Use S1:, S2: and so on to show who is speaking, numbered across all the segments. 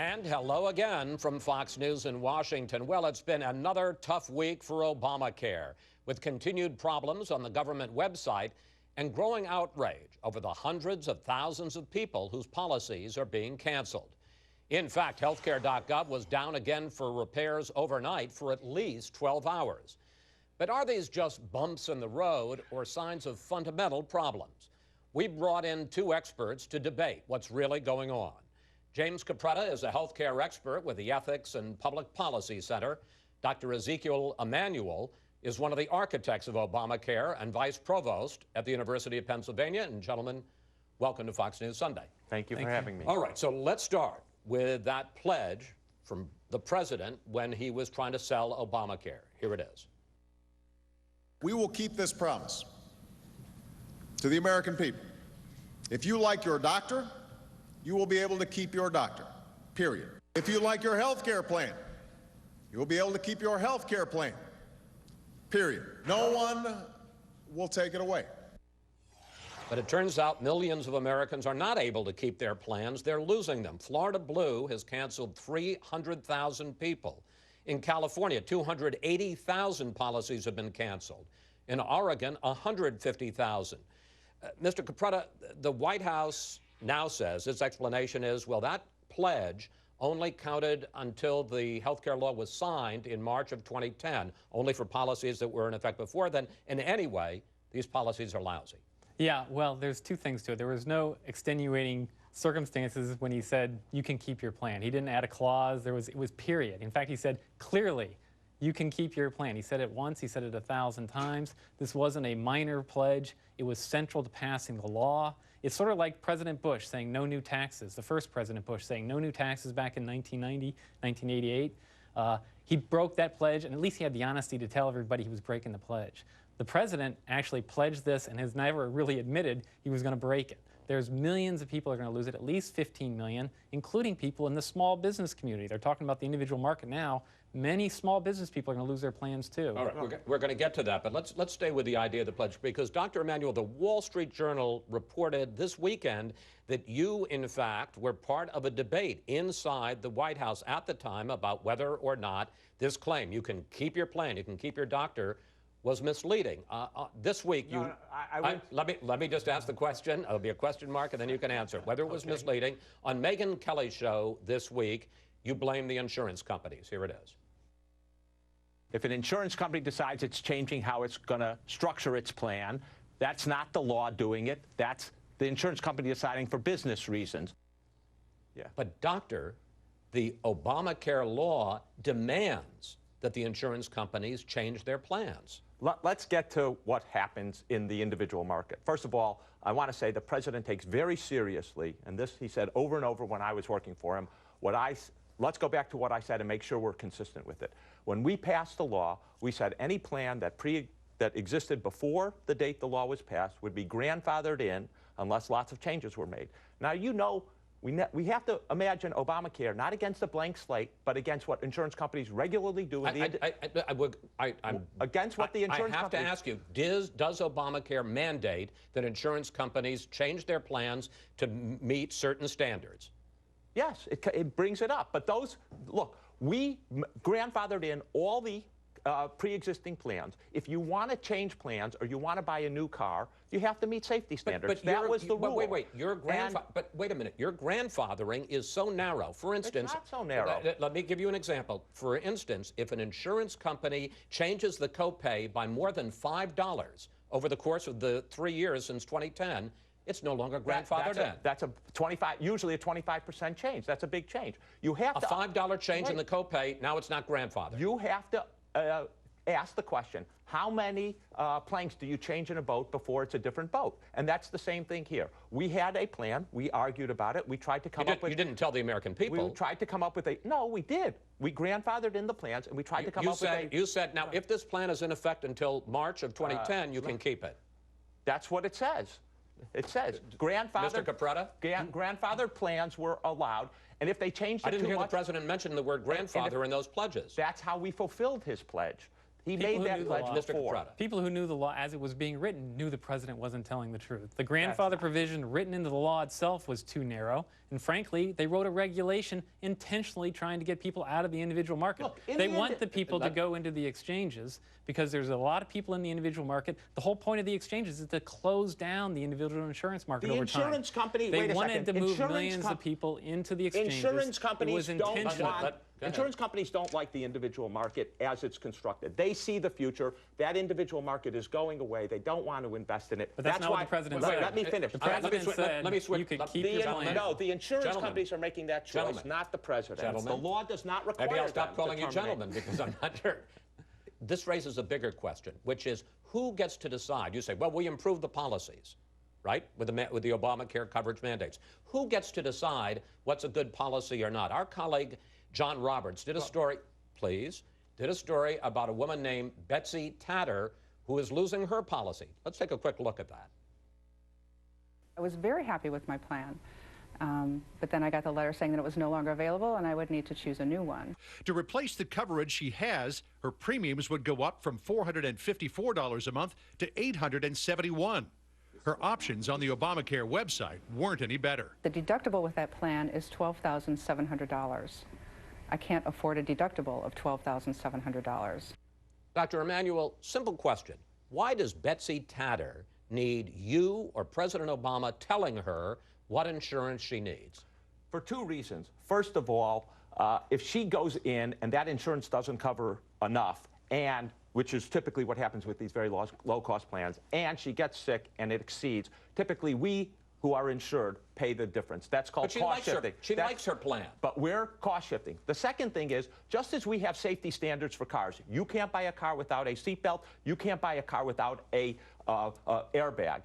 S1: And hello again from Fox News in Washington. Well, it's been another tough week for Obamacare, with continued problems on the government website and growing outrage over the hundreds of thousands of people whose policies are being canceled. In fact, healthcare.gov was down again for repairs overnight for at least 12 hours. But are these just bumps in the road or signs of fundamental problems? We brought in two experts to debate what's really going on. James Capretta is a healthcare expert with the Ethics and Public Policy Center. Dr. Ezekiel Emanuel is one of the architects of Obamacare and vice provost at the University of Pennsylvania. And gentlemen, welcome to Fox News Sunday.
S2: Thank you for having me.
S1: All right, so let's start with that pledge from the president when he was trying to sell Obamacare. Here it is.
S3: We will keep this promise to the American people. If you like your doctor, you will be able to keep your doctor, period. If you like your health care plan, you will be able to keep your health care plan, period. No one will take it away.
S1: But it turns out millions of Americans are not able to keep their plans. They're losing them. Florida Blue has canceled 300,000 people. In California, 280,000 policies have been canceled. In Oregon, 150,000. Mr. Capretta, the White House now says, its explanation is, well, that pledge only counted until the health care law was signed in March of 2010, only for policies that were in effect before then. And anyway, these policies are lousy.
S4: Yeah, well, there's two things to it. There was no extenuating circumstances when he said you can keep your plan. He didn't add a clause. It was period. In fact, he said clearly you can keep your plan. He said it once. He said it 1,000 times. This wasn't a minor pledge. It was central to passing the law. It's sort of like President Bush saying no new taxes, the first President Bush saying no new taxes back in 1990, 1988. He broke that pledge, and at least he had the honesty to tell everybody he was breaking the pledge. The president actually pledged this and has never really admitted he was going to break it. There's millions of people who are going to lose it, at least 15 million, including people in the small business community. They're talking about the individual market now. Many small business people are going to lose their plans, too.
S1: All right, we're going to get to that, but let's stay with the idea of the pledge, because Dr. Emanuel, the Wall Street Journal reported this weekend that you, in fact, were part of a debate inside the White House at the time about whether or not this claim, you can keep your plan, you can keep your doctor, was misleading. This week, let me just ask the question. It'll be a question mark, and then you can answer it. Whether it was misleading. On Megyn Kelly's show this week, you blame the insurance companies. Here it is.
S2: If an insurance company decides it's changing how it's going to structure its plan, that's not the law doing it. That's the insurance company deciding for business reasons. Yeah.
S1: But, doctor, the Obamacare law demands that the insurance companies change their plans.
S2: Let's get to what happens in the individual market. First of all, I want to say the president takes very seriously, and this he said over and over when I was working for him, let's go back to what I said and make sure we're consistent with it. When we passed the law, we said any plan that existed before the date the law was passed would be grandfathered in unless lots of changes were made. Now, you know, we have to imagine Obamacare not against a blank slate, but against what insurance companies regularly do. Against what the insurance companies...
S1: I have to ask you, does Obamacare mandate that insurance companies change their plans to meet certain standards?
S2: Yes, it brings it up. But look, we grandfathered in all the pre-existing plans. If you want to change plans or you want to buy a new car, you have to meet safety standards.
S1: But
S2: that was the rule.
S1: Wait, but wait a minute. Your grandfathering is so narrow. For instance,
S2: it's not so narrow.
S1: Let me give you an example. For instance, if an insurance company changes the copay by more than $5 over the course of the 3 years since 2010, it's no longer grandfathered in.
S2: That's usually a 25% change. That's a big change. You have
S1: a $5 change in the copay. Now it's not grandfathered.
S2: You have to ask the question, how many planks do you change in a boat before it's a different boat? And that's the same thing here. We had a plan. We argued about it. We tried to come up with...
S1: You didn't tell the American people.
S2: We tried to come up with a... No, we did. We grandfathered in the plans, and we tried to come up with a...
S1: You said, now, if this plan is in effect until March of 2010, you can keep it.
S2: That's what it says. It says grandfathered...
S1: Mr. Capretta?
S2: Grandfathered plans were allowed, and if they changed it
S1: I didn't
S2: too
S1: hear
S2: much,
S1: the president mention the word grandfather in those pledges.
S2: That's how we fulfilled his pledge. He made that pledge before.
S4: People who knew the law as it was being written knew the president wasn't telling the truth. The grandfather provision written into the law itself was too narrow, and frankly, they wrote a regulation intentionally trying to get people out of the individual market. Look, they want the people to go into the exchanges because there's a lot of people in the individual market. The whole point of the exchanges is to close down the individual insurance market over time.
S2: The insurance company,
S4: they wanted to move millions of people into the exchanges.
S2: Insurance companies
S4: Insurance
S2: companies don't like the individual market as it's constructed. They see the future. That individual market is going away. They don't want to invest in it.
S4: But that's not what the president said.
S2: Let me finish.
S4: The president said you could keep your plan.
S2: No, the insurance companies are making that choice, not the president. The law does not require them.
S1: Maybe I'll stop calling you gentlemen because I'm not sure. This raises a bigger question, which is who gets to decide? You say, well, we improved the policies, right, with the Obamacare coverage mandates. Who gets to decide what's a good policy or not? Our colleague John Roberts did a story, about a woman named Betsy Tatter who is losing her policy. Let's take a quick look at that.
S5: I was very happy with my plan. But then I got the letter saying that it was no longer available and I would need to choose a new one.
S6: To replace the coverage she has, her premiums would go up from $454 a month to $871. Her options on the Obamacare website weren't any better.
S5: The deductible with that plan is $12,700. I can't afford a deductible of $12,700.
S1: Dr. Emanuel, simple question. Why does Betsy Tatter need you or President Obama telling her what insurance she needs?
S2: For two reasons. First of all, if she goes in and that insurance doesn't cover enough, and which is typically what happens with these very low-cost plans, and she gets sick and it exceeds, typically we who are insured pay the difference. That's called cost shifting.
S1: She likes her plan.
S2: But we're cost shifting. The second thing is, just as we have safety standards for cars, you can't buy a car without a seatbelt, you can't buy a car without a airbag.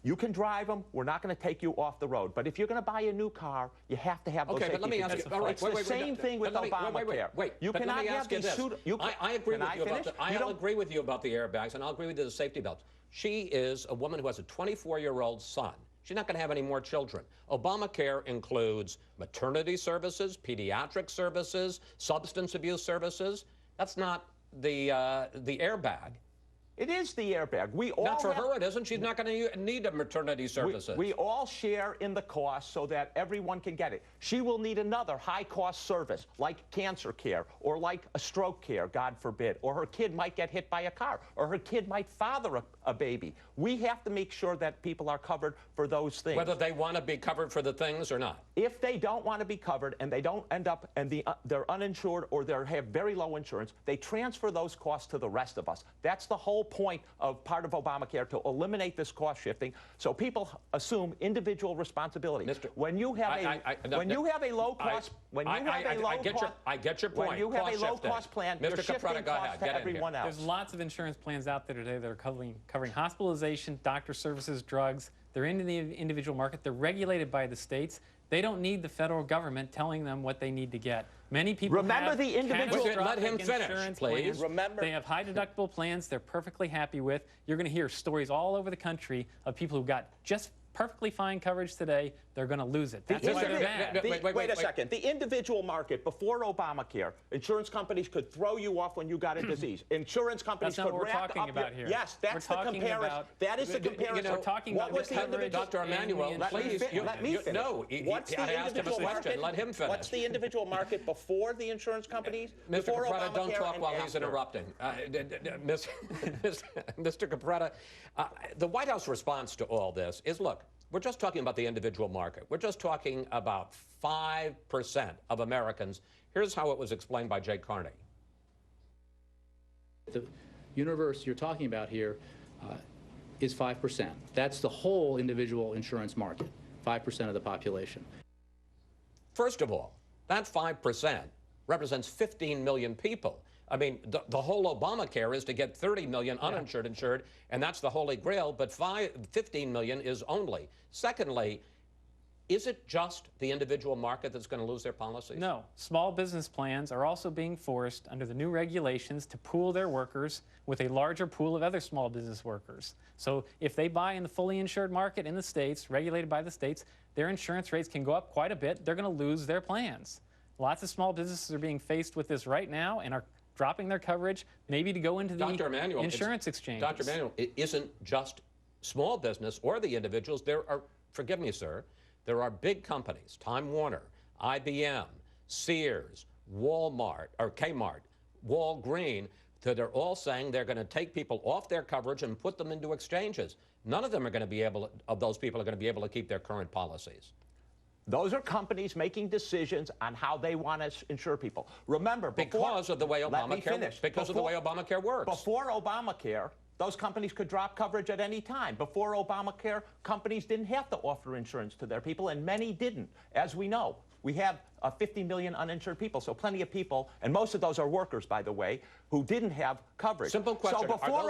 S2: You can drive them. We're not going to take you off the road. But if you're going to buy a new car, you have to have those safety
S1: features. Okay, but let me ask you. All right,
S2: it's the same thing with Obamacare.
S1: Wait.
S2: You cannot have these
S1: I agree with you about the. I'll agree with you about the airbags, and I'll agree with you the safety belts. She is a woman who has a 24-year-old son. She's not going to have any more children. Obamacare includes maternity services, pediatric services, substance abuse services. That's not the airbag.
S2: It is the airbag. We all
S1: not for her, it isn't. She's not going to need a maternity services.
S2: We all share in the cost so that everyone can get it. She will need another high-cost service like cancer care or like a stroke care, God forbid, or her kid might get hit by a car, or her kid might father a baby. We have to make sure that people are covered for those things.
S1: Whether they want to be covered for the things or not.
S2: If they don't want to be covered and they don't end up and they're uninsured or they have very low insurance, they transfer those costs to the rest of us. That's the whole point of part of Obamacare, to eliminate this cost shifting, so people assume individual responsibility. When you have a low cost,
S1: I get your point.
S2: When you have a low cost plan, you're shifting costs to everyone else.
S4: There's lots of insurance plans out there today that are covering hospitalization, doctor services, drugs. They're in the individual market. They're regulated by the states. They don't need the federal government telling them what they need to get. Many people
S2: remember the individual.
S1: Let him finish, please.
S2: Remember,
S4: they have high deductible plans they're perfectly happy with. You're going to hear stories all over the country of people who got just perfectly fine coverage today. They're going to lose it. That's why they're bad.
S2: Wait a second. The individual market before Obamacare, insurance companies could throw you off when you got a disease. Insurance companies could rack up your...
S4: Here.
S2: Yes, that's the comparison. That is the comparison.
S4: We're talking about
S2: what was the individual...
S1: Dr. Emanuel, please.
S2: Let me finish.
S1: No, I asked him a question. Let him finish.
S2: What's the individual market before the insurance companies?
S1: Mr. Capretta, don't talk while he's interrupting. Mr. Capretta, the White House response to all this is, look, we're just talking about the individual market. We're just talking about 5% of Americans. Here's how it was explained by Jay Carney.
S7: The universe you're talking about here is 5%. That's the whole individual insurance market, 5% of the population.
S1: First of all, that 5% represents 15 million people. I mean, the whole Obamacare is to get 30 million uninsured insured, and that's the holy grail, but 15 million is only. Secondly, is it just the individual market that's going to lose their policies?
S4: No. Small business plans are also being forced under the new regulations to pool their workers with a larger pool of other small business workers. So if they buy in the fully insured market in the states, regulated by the states, their insurance rates can go up quite a bit. They're going to lose their plans. Lots of small businesses are being faced with this right now and are dropping their coverage, maybe to go into the insurance exchange.
S1: Dr. Emanuel, it isn't just small business or the individuals. There are, forgive me, sir, there are big companies, Time Warner, IBM, Sears, Walmart, or Kmart, Walgreens, that are all saying they're going to take people off their coverage and put them into exchanges. None of them are going to be able, of those people are going to be able to keep their current policies.
S2: Those are companies making decisions on how they want to insure people. Remember,
S1: because of the way Obamacare works.
S2: Before Obamacare, those companies could drop coverage at any time. Before Obamacare, companies didn't have to offer insurance to their people, and many didn't, as we know. We have 50 million uninsured people, so plenty of people, and most of those are workers, by the way, who didn't have coverage.
S1: Simple question.
S2: So before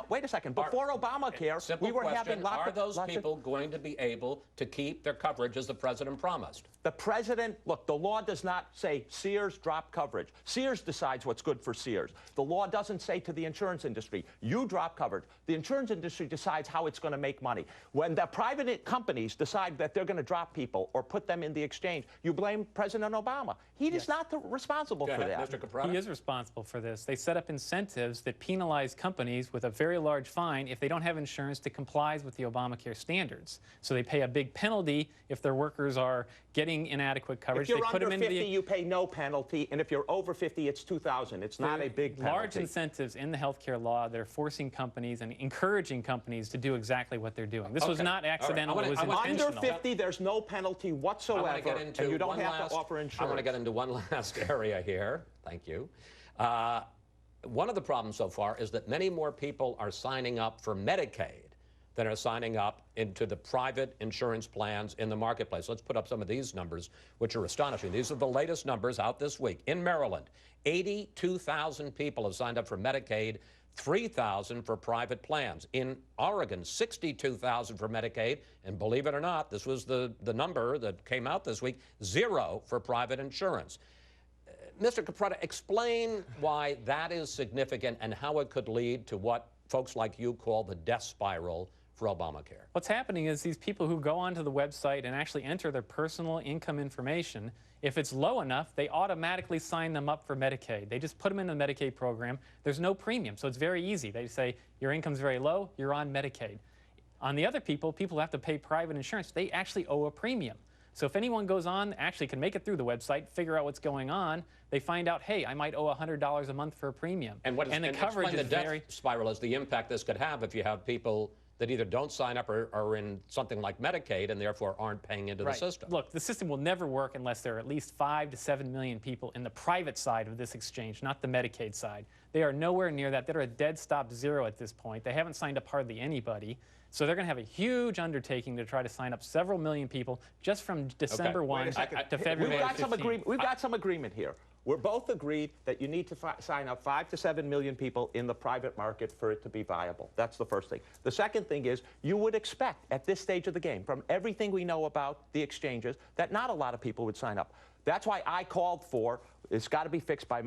S2: wait a second, before Obamacare, we were having lots of...
S1: Are those people going to be able to keep their coverage as the president promised?
S2: The president, look, the law does not say Sears drop coverage. Sears decides what's good for Sears. The law doesn't say to the insurance industry, you drop coverage. The insurance industry decides how it's going to make money. When the private companies decide that they're going to drop people or put them in the exchange, you blame President Obama. He is not responsible for that.
S1: Mr. Capretta?
S4: He is responsible for this. They set up incentives that penalize companies with a very large fine if they don't have insurance that complies with the Obamacare standards. So they pay a big penalty if their workers are getting inadequate coverage.
S2: If you're
S4: they put
S2: under
S4: them
S2: 50, you pay no penalty, and if you're over 50, it's $2,000. It's not a big penalty.
S4: Large incentives in the healthcare law that are forcing companies and encouraging companies to do exactly what they're doing. This was not accidental. It was intentional.
S2: Under 50, there's no penalty whatsoever, and you don't have to offer insurance.
S1: I want to get into one last area here. Thank you. One of the problems so far is that many more people are signing up for Medicaid than are signing up into the private insurance plans in the marketplace. Let's put up some of these numbers, which are astonishing. These are the latest numbers out this week. In Maryland, 82,000 people have signed up for Medicaid, 3,000 for private plans. In Oregon, 62,000 for Medicaid, and believe it or not, this was the number that came out this week, 0 for private insurance. Mr. Capretta, explain why that is significant and how it could lead to what folks like you call the death spiral for Obamacare.
S4: What's happening is these people who go onto the website and actually enter their personal income information, if it's low enough, they automatically sign them up for Medicaid. They just put them in the Medicaid program. There's no premium, so it's very easy. They say, your income's very low, you're on Medicaid. On the other people who have to pay private insurance, they actually owe a premium. So if anyone goes on, actually can make it through the website, figure out what's going on, they find out, hey, I might owe $100 a month for a premium.
S1: And the coverage is very... death spiral is the impact this could have if you have people that either don't sign up or are in something like Medicaid and therefore aren't paying into the system.
S4: Look, the system will never work unless there are at least 5 to 7 million people in the private side of this exchange, not the Medicaid side. They are nowhere near that. They're a dead stop zero at this point. They haven't signed up hardly anybody. So they're going to have a huge undertaking to try to sign up several million people just from December 1 to February 15.
S2: We've got some agreement here. We're both agreed that you need to sign up 5 to 7 million people in the private market for it to be viable. That's the first thing. The second thing is you would expect at this stage of the game, from everything we know about the exchanges, that not a lot of people would sign up. That's why I called for it's got to be fixed by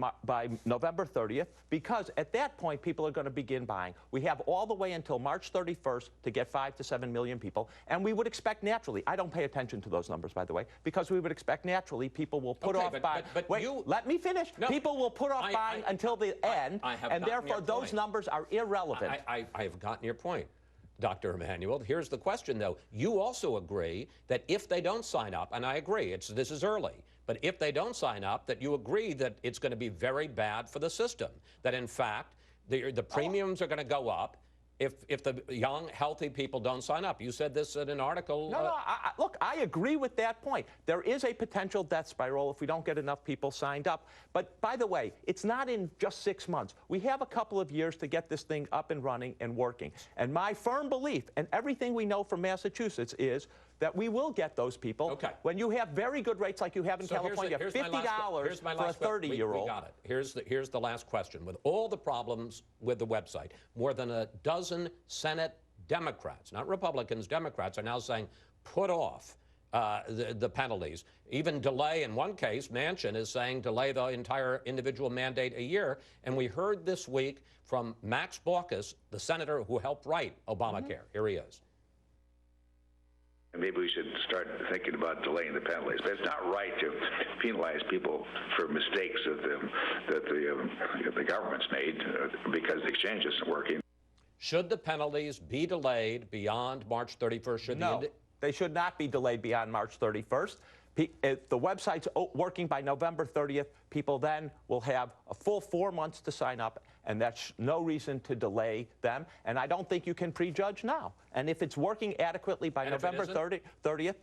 S2: November 30th, because at that point, people are going to begin buying. We have all the way until March 31st to get 5 to 7 million people, and we would expect naturally, I don't pay attention to those numbers, by the way, because we would expect naturally people will put off buying. Wait, let me finish. No, people will put off buying until the end, and therefore those numbers are irrelevant.
S1: I have gotten your point, Dr. Emanuel. Here's the question, though. You also agree that if they don't sign up, and I agree, this is early, but if they don't sign up, that you agree that it's going to be very bad for the system, that in fact the premiums are going to go up if the young, healthy people don't sign up. You said this in an article.
S2: Look, I agree with that point. There is a potential death spiral if we don't get enough people signed up. But by the way, it's not in just 6 months. We have a couple of years to get this thing up and running and working. And my firm belief, and everything we know from Massachusetts, is that we will get those people.
S1: Okay.
S2: When you have very good rates like you have in California, $50 for a 30-year-old.
S1: We got it. Here's the last question. With all the problems with the website, more than a dozen Senate Democrats, not Republicans, Democrats, are now saying put off the penalties. Even delay, in one case, Manchin is saying delay the entire individual mandate a year. And we heard this week from Max Baucus, the senator who helped write Obamacare. Here he is.
S8: Maybe we should start thinking about delaying the penalties. But it's not right to penalize people for mistakes that the government's made because the exchange isn't working.
S1: Should the penalties be delayed beyond March 31st?
S2: No, they should not be delayed beyond March 31st. If the website's working by November 30th, people then will have a full 4 months to sign up, and that's no reason to delay them. And I don't think you can prejudge now. And if it's working adequately by November 30th,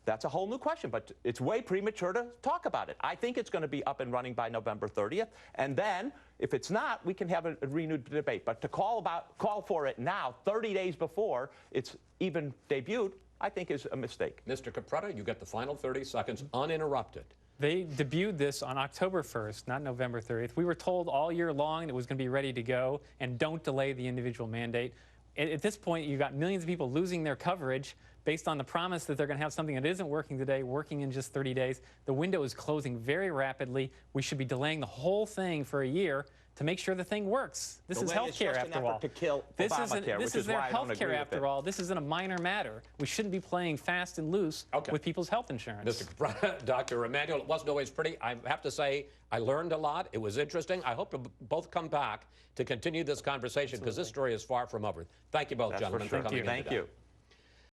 S2: that's a whole new question. But it's way premature to talk about it. I think it's going to be up and running by November 30th. And then, if it's not, we can have a renewed debate. But to call for it now, 30 days before it's even debuted, I think is a mistake.
S1: Mr. Capretta, you get the final 30 seconds uninterrupted.
S4: They debuted this on October 1st, not November 30th. We were told all year long it was going to be ready to go, and don't delay the individual mandate. At this point, you've got millions of people losing their coverage based on the promise that they're going to have something that isn't working today, working in just 30 days. The window is closing very rapidly. We should be delaying the whole thing for a year to make sure the thing works. This is health care, after all.
S2: To kill
S4: This
S2: Obamacare,
S4: is their health care, after all. This isn't a minor matter. We shouldn't be playing fast and loose with people's health insurance.
S1: Mr. Capretta, Dr. Emanuel, it wasn't always pretty. I have to say, I learned a lot. It was interesting. I hope to both come back to continue this conversation because this story is far from over. Thank you both, gentlemen, for coming in today.
S2: Thank you.